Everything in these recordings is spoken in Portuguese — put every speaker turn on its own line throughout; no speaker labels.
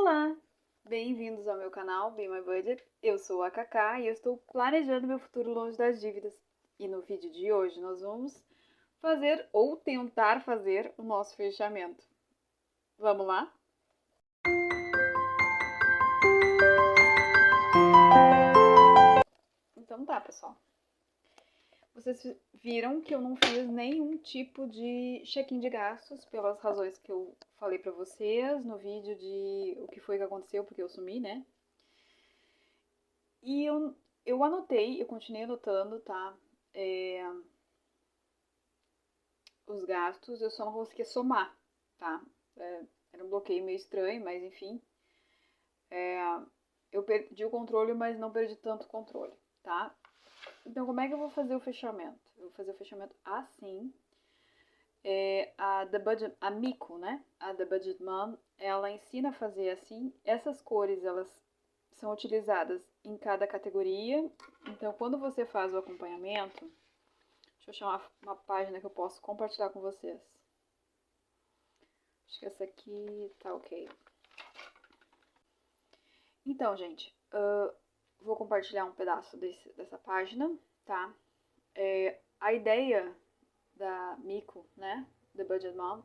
Olá, bem-vindos ao meu canal Be My Budget. Eu sou a Cacá e eu estou planejando meu futuro longe das dívidas. E no vídeo de hoje nós vamos fazer ou tentar fazer o nosso fechamento. Vamos lá? Então tá, pessoal. Vocês viram que eu não fiz nenhum tipo de check-in de gastos pelas razões que eu falei pra vocês no vídeo de o que foi que aconteceu porque eu sumi, né? E eu anotei, eu continuei anotando, tá? Os gastos, eu só não conseguia somar, tá? Era um bloqueio meio estranho, mas enfim. Eu perdi o controle, mas não perdi tanto controle, tá? Então, como é que eu vou fazer o fechamento? Eu vou fazer o fechamento assim. A Mico, né? A The Budget Mom, ela ensina a fazer assim. Essas cores, elas são utilizadas em cada categoria. Então, quando você faz o acompanhamento, deixa eu achar uma página que eu posso compartilhar com vocês. Acho que essa aqui tá ok. Então, gente, vou compartilhar um pedaço dessa página, tá? A ideia da Mico, né, The Budget Mom,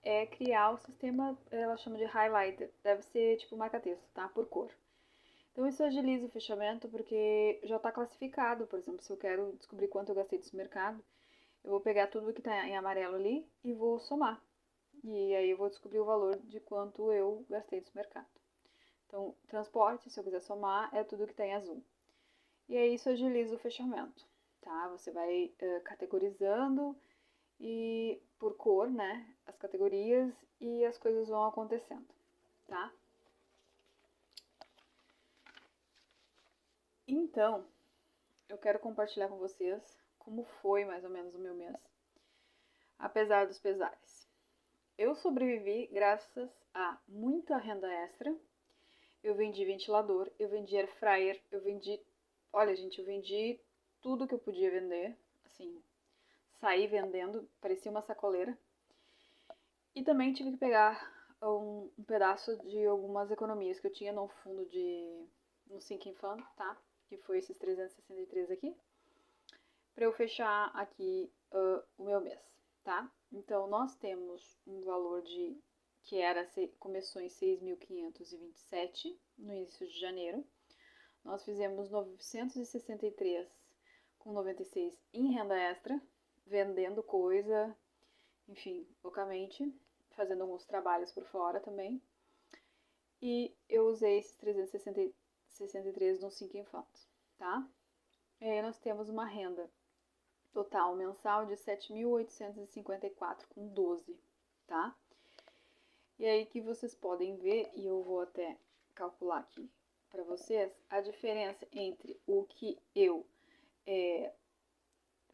é criar o sistema, ela chama de highlighter, deve ser tipo marca-texto, tá? Por cor. Então isso agiliza o fechamento porque já está classificado, por exemplo, se eu quero descobrir quanto eu gastei desse mercado, eu vou pegar tudo que está em amarelo ali e vou somar. E aí eu vou descobrir o valor de quanto eu gastei desse mercado. Então, transporte, se eu quiser somar, é tudo que tem azul. E aí isso agiliza o fechamento, tá? Você vai categorizando e por cor, né, as categorias e as coisas vão acontecendo, tá? Então, eu quero compartilhar com vocês como foi mais ou menos o meu mês, apesar dos pesares. Eu sobrevivi graças a muita renda extra. Eu vendi ventilador, eu vendi air fryer, eu vendi... Olha, gente, eu vendi tudo que eu podia vender. Assim, saí vendendo, parecia uma sacoleira. E também tive que pegar um pedaço de algumas economias que eu tinha no fundo no Sinking Fund, tá? Que foi esses 363 aqui. Para eu fechar aqui o meu mês, tá? Então, nós temos um valor começou em 6.527 no início de janeiro. Nós fizemos 963 com 96 em renda extra, vendendo coisa, enfim, loucamente, fazendo alguns trabalhos por fora também. E eu usei esses 363 no Sinking Fund, tá? E aí nós temos uma renda total mensal de 7.854,12, tá? E aí que vocês podem ver, e eu vou até calcular aqui para vocês, a diferença entre o que eu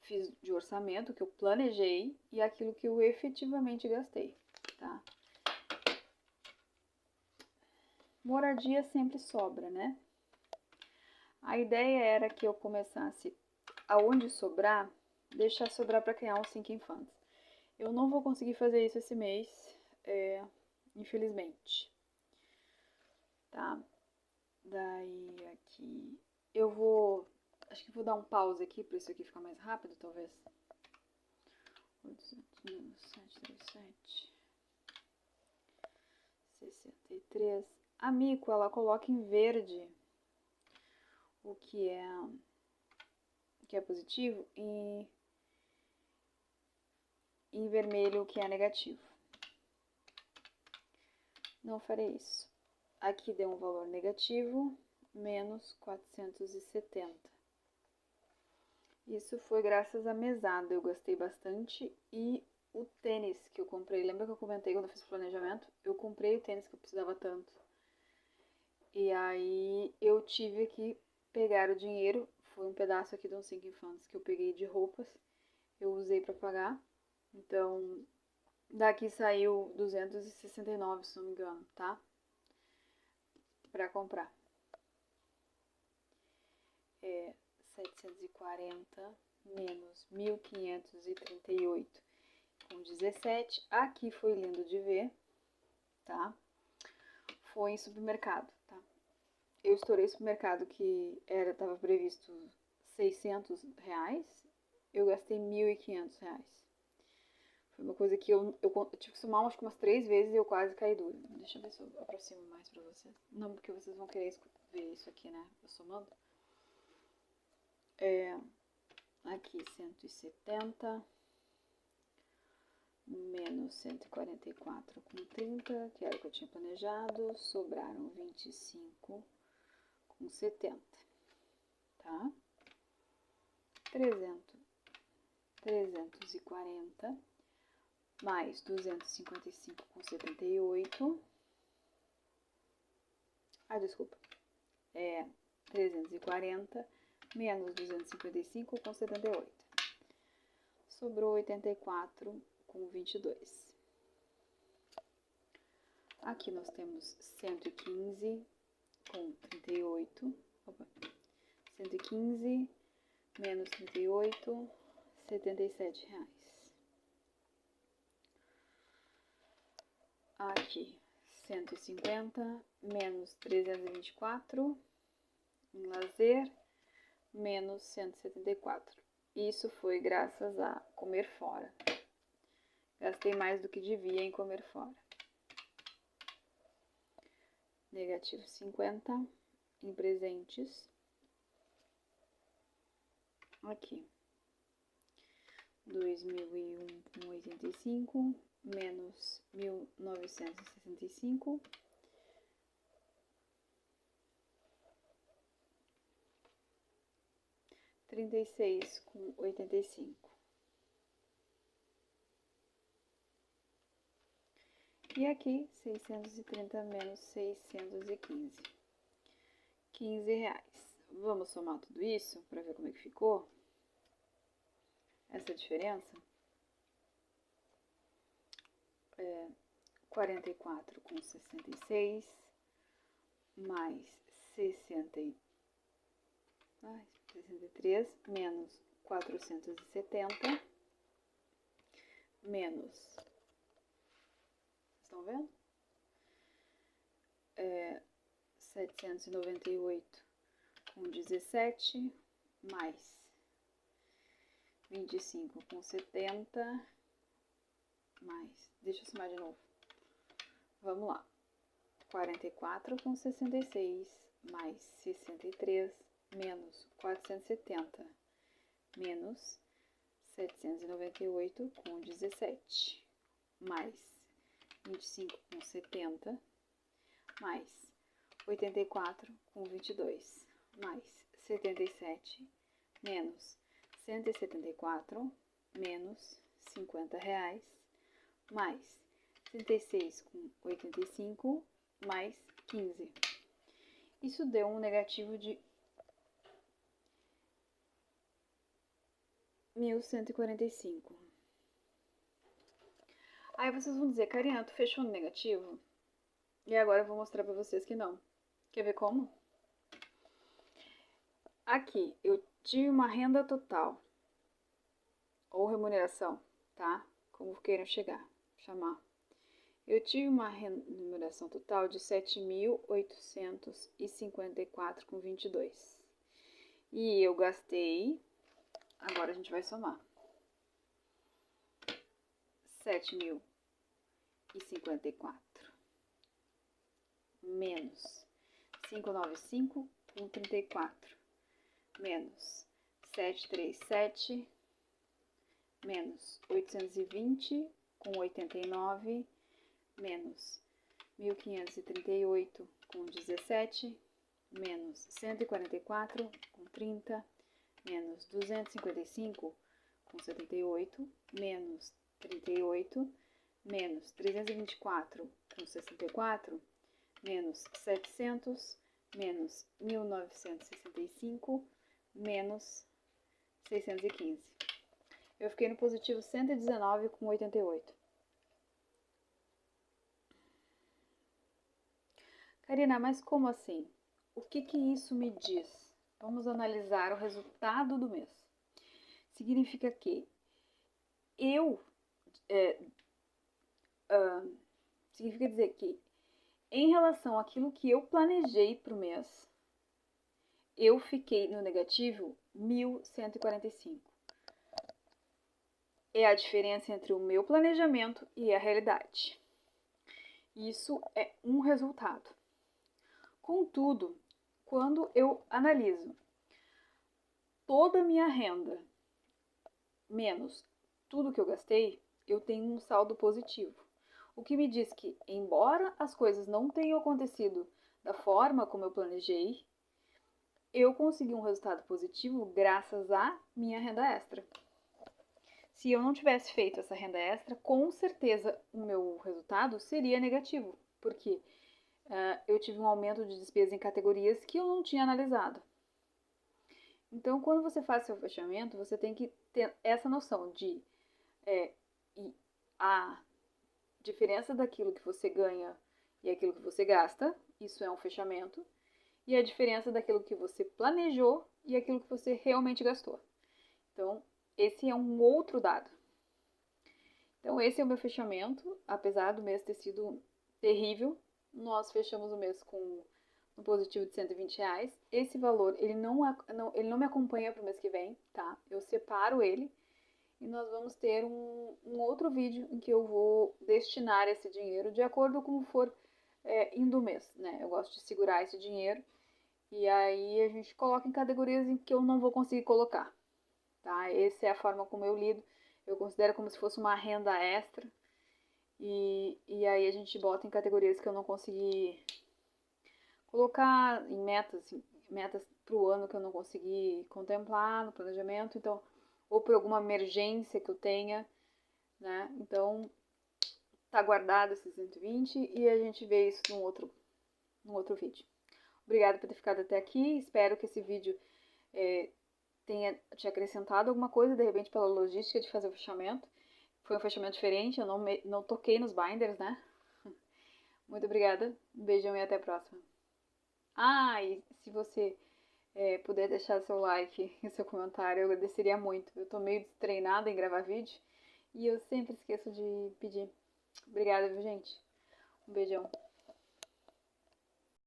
fiz de orçamento, que eu planejei, e aquilo que eu efetivamente gastei, tá? Moradia sempre sobra, né? A ideia era que eu começasse, aonde sobrar, deixar sobrar para criar um Sinking Funds. Eu não vou conseguir fazer isso esse mês, infelizmente. Tá? Daí aqui eu vou, acho que vou dar um pause aqui para isso aqui ficar mais rápido, talvez. 737, 63. A Mico, ela coloca em verde o que é positivo e em vermelho o que é negativo. Não farei isso. Aqui deu um valor negativo, menos 470. Isso foi graças à mesada, eu gastei bastante. E o tênis que eu comprei, lembra que eu comentei quando eu fiz o planejamento? Eu comprei o tênis que eu precisava tanto. E aí eu tive que pegar o dinheiro, foi um pedaço aqui de um Sinking Funds que eu peguei de roupas, eu usei para pagar. Então, daqui saiu 269, se não me engano, tá? Para comprar. 740 menos 1.538,17. Aqui foi lindo de ver, tá? foi em supermercado, tá? Eu estourei supermercado que estava previsto R$ 600, eu gastei R$ 1.500. Foi uma coisa que eu tive que somar acho que umas 3 vezes e eu quase caí dura. Deixa eu ver se eu aproximo mais pra vocês. Não, porque vocês vão querer ver isso aqui, né? Eu somando. Aqui 170 menos 144,30, que era o que eu tinha planejado. Sobraram 25,70, tá? 340 mais 255,78. Desculpa. 340 menos 255,78. Sobrou 84,22. Aqui nós temos 115,38. 115 menos 38, R$ 77. Aqui, 150 menos 324 em lazer, menos 174. Isso foi graças a comer fora. Gastei mais do que devia em comer fora. Negativo 50 em presentes. Aqui, 2001,85 menos 1965. R$ 36,85. E aqui, 630 menos 615. R$ 15. Vamos somar tudo isso para ver como é que ficou essa diferença. 44,66 mais 63 menos 470 menos, estão vendo? 798,17 mais 25,70 mais, deixa eu somar de novo. Vamos lá. 44,66 mais 63 menos 470 menos 798,17 mais 25,70 mais 84,22 mais 77 menos 174 menos R$ 50 mais 36,85 mais 15. Isso deu um negativo de 1.145. Aí vocês vão dizer, Karina, tu fechou no negativo? E agora eu vou mostrar pra vocês que não. Quer ver como? Aqui, eu tive uma renda total, ou remuneração, tá? Como queiram chamar. Eu tive uma remuneração total de 7.854,22. E eu gastei, agora a gente vai somar. 7.054 menos 595,34 menos 737 menos 820,89 menos 1.538,17 menos 144,30 menos 255,78 menos 38 menos 324,64 menos 700 menos 1965 menos 615. Eu fiquei no positivo 119,88. Karina, mas como assim? O que isso me diz? Vamos analisar o resultado do mês. Significa que significa dizer que em relação àquilo que eu planejei para o mês, eu fiquei no negativo 1.145. É a diferença entre o meu planejamento e a realidade. Isso é um resultado. Contudo, quando eu analiso toda a minha renda menos tudo que eu gastei, eu tenho um saldo positivo. O que me diz que, embora as coisas não tenham acontecido da forma como eu planejei, eu consegui um resultado positivo graças à minha renda extra. Se eu não tivesse feito essa renda extra, com certeza o meu resultado seria negativo, porque eu tive um aumento de despesa em categorias que eu não tinha analisado. Então, quando você faz seu fechamento, você tem que ter essa noção de a diferença daquilo que você ganha e aquilo que você gasta, isso é um fechamento, e a diferença daquilo que você planejou e aquilo que você realmente gastou. Então, esse é um outro dado. Então, esse é o meu fechamento. Apesar do mês ter sido terrível, nós fechamos o mês com um positivo de R$120. Esse valor, ele não me acompanha para o mês que vem, tá? Eu separo ele e nós vamos ter um outro vídeo em que eu vou destinar esse dinheiro de acordo com como for indo o mês, né? Eu gosto de segurar esse dinheiro e aí a gente coloca em categorias em que eu não vou conseguir colocar, tá? Essa é a forma como eu lido. Eu considero como se fosse uma renda extra e aí a gente bota em categorias que eu não consegui colocar em metas para o ano que eu não consegui contemplar no planejamento, então, ou por alguma emergência que eu tenha, né? Então, tá guardado esses 120 e a gente vê isso num outro vídeo. Obrigada por ter ficado até aqui, espero que esse vídeo tenha te acrescentado alguma coisa, de repente pela logística de fazer o fechamento. Foi um fechamento diferente, eu não toquei nos binders, né? Muito obrigada, um beijão e até a próxima. E se você puder deixar seu like e seu comentário, eu agradeceria muito. Eu tô meio destreinada em gravar vídeo e eu sempre esqueço de pedir. Obrigada, viu, gente? Um beijão.